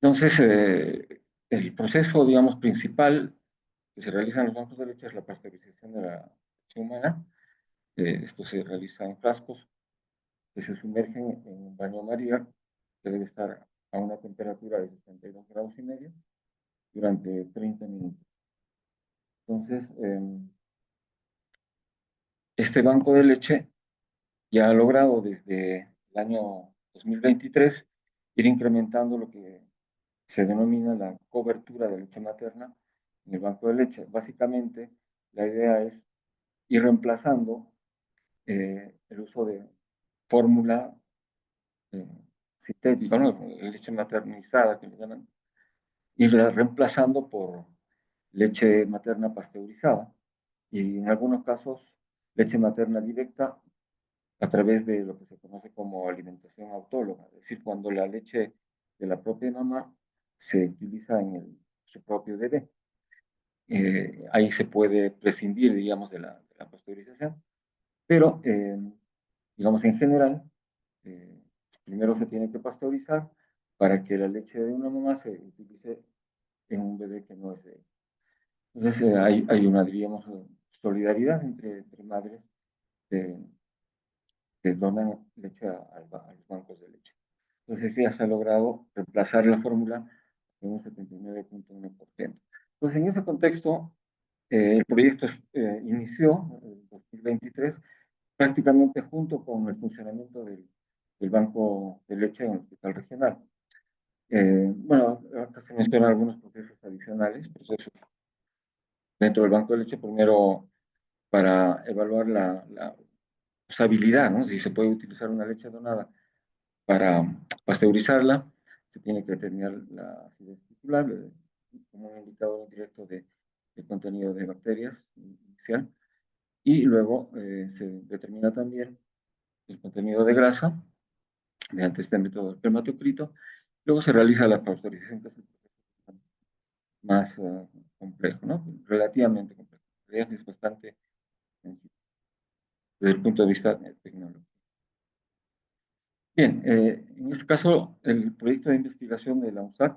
D: Entonces, el proceso, digamos, principal que se realiza en los bancos de leche es la pasteurización de la leche humana. Esto se realiza en frascos que se sumergen en un baño María, que debe estar a una temperatura de 62 grados y medio durante 30 minutos. Entonces, este banco de leche ya ha logrado desde el año 2023 ir incrementando lo que se denomina la cobertura de leche materna en el banco de leche. Básicamente, la idea es ir reemplazando el uso de fórmula eh, sintética, ¿no? Leche maternizada, que le llaman, ir reemplazando por leche materna pasteurizada, y en algunos casos leche materna directa a través de lo que se conoce como alimentación autóloga, es decir, cuando la leche de la propia mamá se utiliza en su propio bebé. Ahí se puede prescindir, digamos, de la pasteurización, pero, digamos, en general, primero se tiene que pasteurizar para que la leche de una mamá se utilice en un bebé que no es de ella. Entonces, hay una, diríamos, solidaridad entre madres que donan leche a los bancos de leche. Entonces, ya se ha logrado reemplazar la fórmula en un 79.1%. Entonces, en ese contexto, el proyecto inició en 2023 prácticamente junto con el funcionamiento del banco de leche en el hospital regional. Bueno, acá se mencionan algunos procesos adicionales, procesos dentro del banco de leche, primero para evaluar la usabilidad, ¿no? Si se puede utilizar una leche donada para pasteurizarla, se tiene que determinar la acidez tisular como un indicador directo de contenido de bacterias inicial, y luego se determina también el contenido de grasa mediante este método del hematocrito. Luego se realiza la pasteurización, que es el proceso más complejo, ¿no? Relativamente complejo. En realidad es bastante sencillo desde el punto de vista tecnológico. Bien, en este caso, el proyecto de investigación de la UNSAC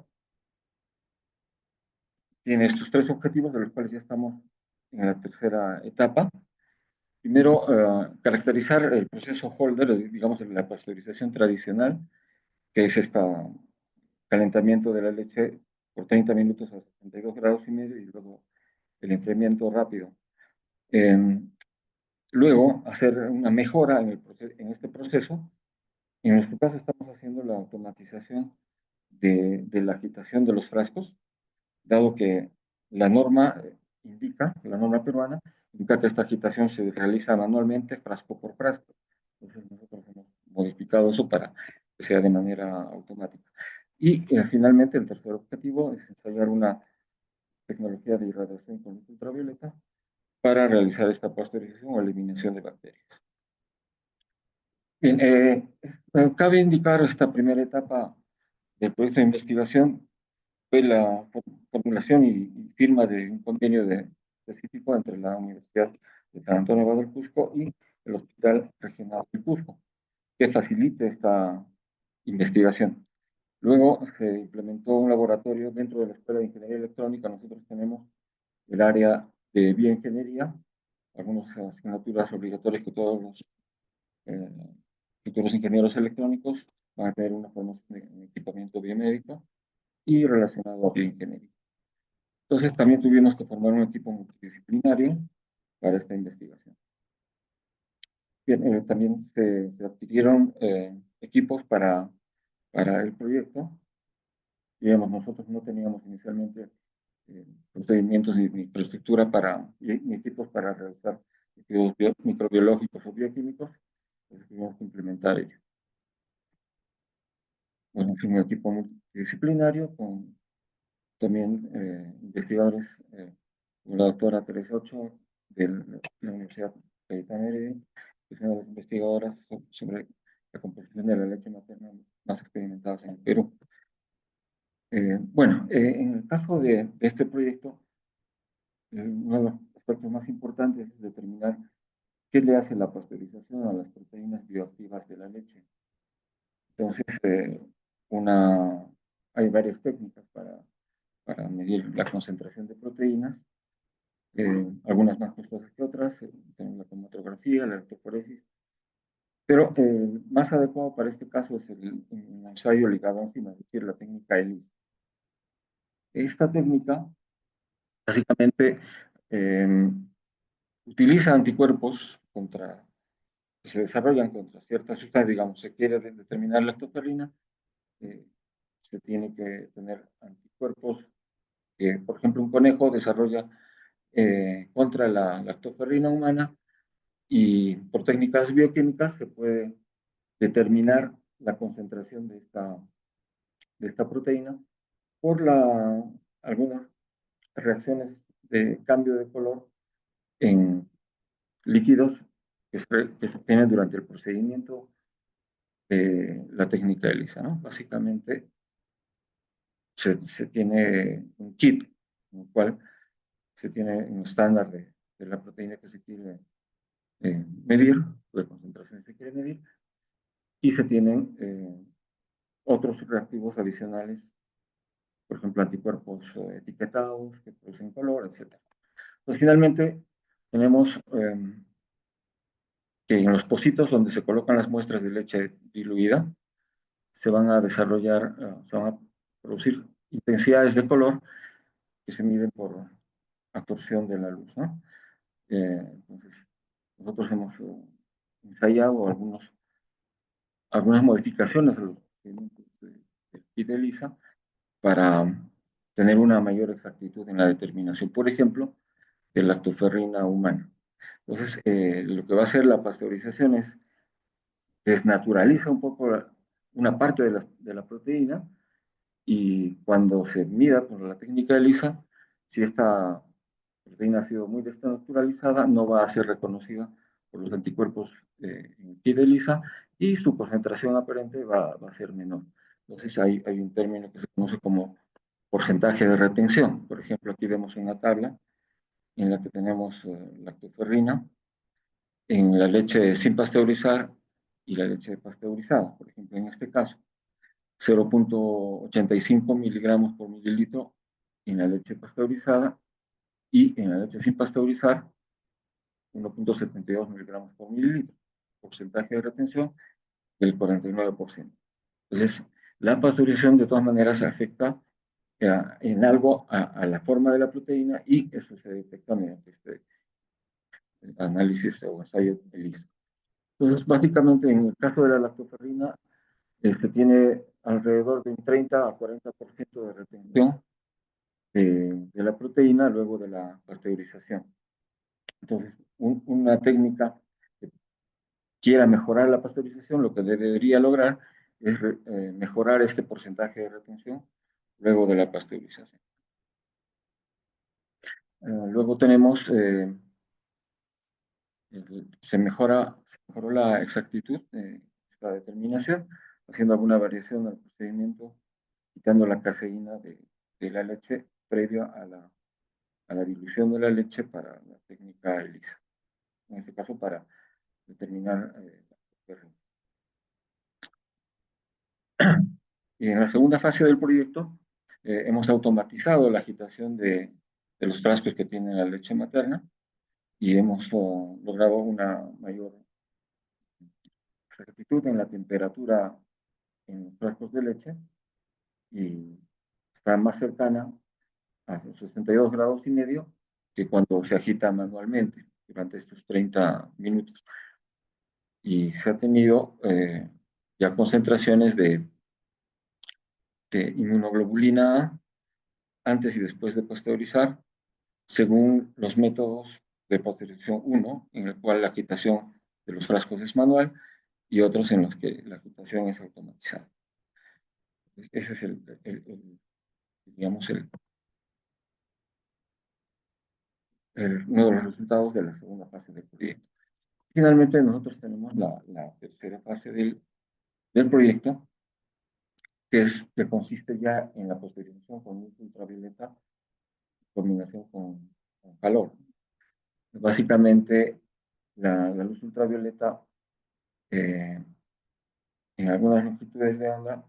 D: tiene estos tres objetivos, de los cuales ya estamos en la tercera etapa. Primero, caracterizar el proceso Holder, digamos, de la pasteurización tradicional, que es este calentamiento de la leche por 30 minutos a 72 grados y medio y luego el enfriamiento rápido. Luego, hacer una mejora en este proceso. En nuestro caso, estamos haciendo la automatización de la agitación de los frascos, dado que la norma la norma peruana, indica que esta agitación se realiza manualmente, frasco por frasco. Entonces, nosotros hemos modificado eso para que sea de manera automática. Y finalmente, el tercer objetivo es ensayar una tecnología de irradiación con luz ultravioleta para realizar esta pasteurización o eliminación de bacterias. Bien, cabe indicar esta primera etapa del proyecto de investigación fue la formulación y firma de un convenio específico entre la Universidad de San Antonio Abad del Cusco y el Hospital Regional del Cusco, que facilite esta investigación. Luego se implementó un laboratorio dentro de la Escuela de Ingeniería Electrónica. Nosotros tenemos el área de bioingeniería, algunas asignaturas obligatorias que todos los futuros ingenieros electrónicos van a tener una formación en equipamiento biomédico y relacionado a bioingeniería. Entonces también tuvimos que formar un equipo multidisciplinario para esta investigación. Bien, también se adquirieron equipos para el proyecto. Digamos, nosotros no teníamos inicialmente procedimientos ni infraestructura ni equipos para realizar estudios microbiológicos o bioquímicos, entonces tuvimos que implementar ello. Bueno, fue un equipo multidisciplinario con también investigadores, como la doctora Teresa Ochoa de la Universidad Cayetana Heredia, que es una de las investigadoras sobre la composición de la leche materna más experimentadas en el Perú. Bueno, en el caso de este proyecto, uno de los aspectos más importantes es determinar qué le hace la pasteurización a las proteínas bioactivas de la leche. Entonces, hay varias técnicas para medir la concentración de proteínas, algunas más costosas que otras, tenemos la cromatografía, la electroforesis, pero más adecuado para este caso es el ensayo ligado a enzimas, es decir, la técnica ELISA. Esta técnica, básicamente, utiliza anticuerpos que se desarrollan contra ciertas sustancias, digamos, se quiere determinar la lactoferrina, se tiene que tener anticuerpos que, por ejemplo, un conejo desarrolla contra la lactoferrina humana y por técnicas bioquímicas se puede determinar la concentración de esta proteína por algunas reacciones de cambio de color en líquidos que se obtienen durante el procedimiento de la técnica ELISA, ¿no? Básicamente se tiene un kit en el cual se tiene un estándar de la proteína que se quiere medir, de concentración que se quiere medir, y se tienen otros reactivos adicionales, por ejemplo, anticuerpos etiquetados que producen color, etc. Pues finalmente tenemos que en los pocitos donde se colocan las muestras de leche diluida, se van a desarrollar, se van a producir intensidades de color que se miden por absorción de la luz, ¿no? Entonces, nosotros hemos ensayado algunas modificaciones a los procedimientos de ELISA para tener una mayor exactitud en la determinación, por ejemplo, de lactoferrina humana. Entonces, lo que va a hacer la pasteurización es desnaturaliza un poco una parte de la proteína y cuando se mida con la técnica ELISA, si esta proteína ha sido muy desnaturalizada, no va a ser reconocida por los anticuerpos en kit ELISA y su concentración aparente va a ser menor. Entonces hay un término que se conoce como porcentaje de retención. Por ejemplo, aquí vemos una tabla en la que tenemos lactoferrina en la leche sin pasteurizar y la leche pasteurizada. Por ejemplo, en este caso, 0,85 miligramos por mililitro en la leche pasteurizada y en la leche sin pasteurizar 1,72 miligramos por mililitro. Porcentaje de retención del 49%. Entonces, la pasteurización de todas maneras afecta en algo a la forma de la proteína y eso se detecta mediante este análisis o ensayo ELISA. Entonces, básicamente, en el caso de la lactoferrina, tiene alrededor de un 30 a 40% de retención de la proteína luego de la pasteurización. Entonces, una técnica que quiera mejorar la pasteurización, lo que debería lograr es mejorar este porcentaje de retención luego de la pasteurización. Luego tenemos, se mejoró la exactitud de esta determinación, haciendo alguna variación al procedimiento, quitando la caseína de la leche previo a la dilución de la leche para la técnica ELISA. En este caso, para determinar y en la segunda fase del proyecto, hemos automatizado la agitación de los frascos que tienen la leche materna y hemos logrado una mayor exactitud en la temperatura en los frascos de leche y está más cercana a los 62 grados y medio que cuando se agita manualmente durante estos 30 minutos. Y se ha tenido ya concentraciones de inmunoglobulina A antes y después de pasteurizar, según los métodos de pasteurización 1, en el cual la agitación de los frascos es manual, y otros en los que la agitación es automatizada. Ese es digamos, uno de los resultados de la segunda fase del proyecto. Finalmente, nosotros tenemos la tercera fase del proyecto, que consiste ya en la pasteurización con luz ultravioleta en combinación con calor. Básicamente, la luz ultravioleta en algunas longitudes de onda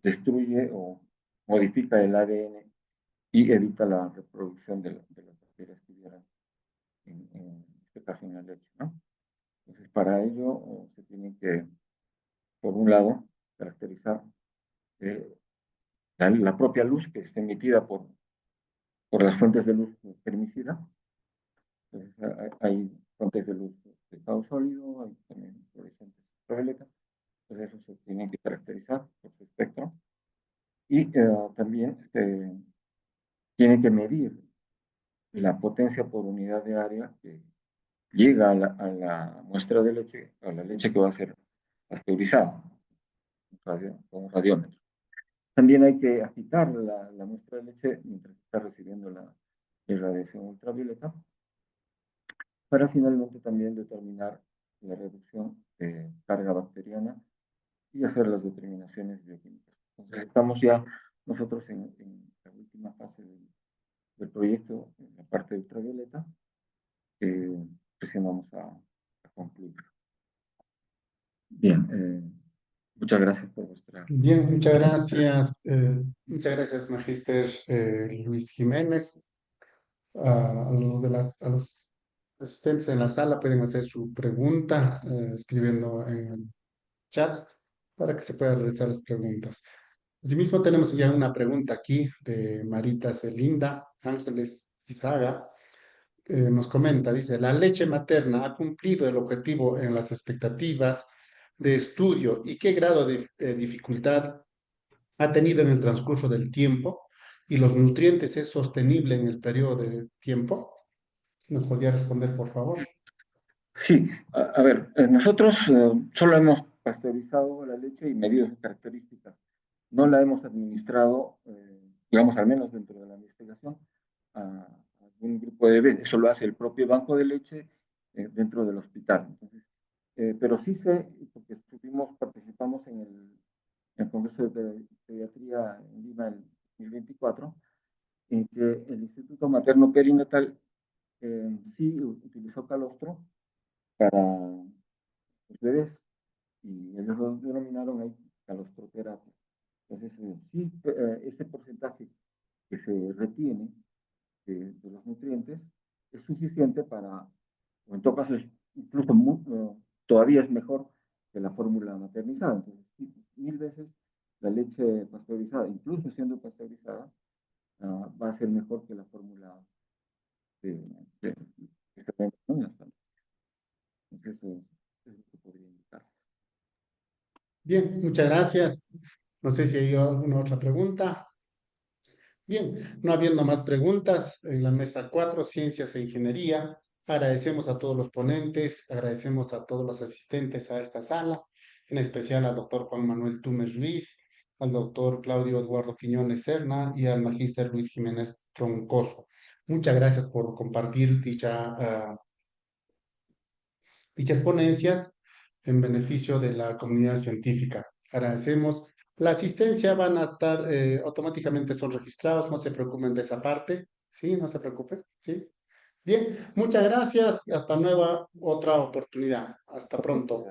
D: destruye o modifica el ADN y evita la reproducción de las bacterias que hubieran en este caso en la leche, ¿no? Entonces, para ello se tiene que, por un lado, caracterizar la propia luz que está emitida por las fuentes de luz permisida. Entonces, hay fuentes de luz de estado sólido, hay también fluorescentes ultravioleta. Entonces, eso se tiene que caracterizar por su espectro. Y también tiene que medir la potencia por unidad de área que llega a la muestra de leche, a la leche que va a ser pasteurizada con un radiómetro. También hay que agitar la muestra de leche mientras está recibiendo la irradiación ultravioleta para finalmente también determinar la reducción de carga bacteriana y hacer las determinaciones bioquímicas. Entonces, estamos ya nosotros en la última fase del proyecto, en la parte ultravioleta, presionamos a concluir. Bien, muchas gracias por vuestra...
B: Bien, muchas gracias, Magíster Luis Jiménez. A los asistentes en la sala pueden hacer su pregunta escribiendo en el chat para que se puedan realizar las preguntas. Asimismo, tenemos ya una pregunta aquí de Marita Celinda Ángeles Izaga. Nos comenta, dice, ¿la leche materna ha cumplido el objetivo en las expectativas de estudio y qué grado de dificultad ha tenido en el transcurso del tiempo? ¿Y los nutrientes es sostenible en el periodo de tiempo? ¿Me podría responder, por favor?
D: Sí, a ver, nosotros solo hemos pasteurizado la leche y medido sus características. No la hemos administrado, digamos, al menos dentro de la investigación, a algún grupo de bebés. Eso lo hace el propio banco de leche dentro del hospital. Entonces, pero sí sé, porque participamos en el Congreso de Pediatría en Lima en 2024, en que el Instituto Materno Perinatal sí utilizó calostro para los bebés y ellos lo denominaron ahí calostroterapia. Entonces, sí, ese porcentaje que se retiene de los nutrientes es suficiente para, o en todo caso, es incluso todavía es mejor que la fórmula maternizada. Entonces, sí, 1000 veces la leche pasteurizada, incluso siendo pasteurizada, va a ser mejor que la fórmula de, de, que se vende, ¿no? Entonces, es lo que podría indicar.
B: Bien, muchas gracias. No sé si hay alguna otra pregunta. Bien, no habiendo más preguntas, en la mesa 4, Ciencias e Ingeniería, agradecemos a todos los ponentes, agradecemos a todos los asistentes a esta sala, en especial al doctor Juan Manuel Túmez Ruiz, al doctor Claudio Eduardo Quiñones Serna y al magíster Luis Jiménez Troncoso. Muchas gracias por compartir dichas ponencias en beneficio de la comunidad científica. Agradecemos. La asistencia van a estar automáticamente son registrados, no se preocupen de esa parte, ¿sí? No se preocupen, ¿sí? Bien, muchas gracias y hasta nueva otra oportunidad. Hasta pronto.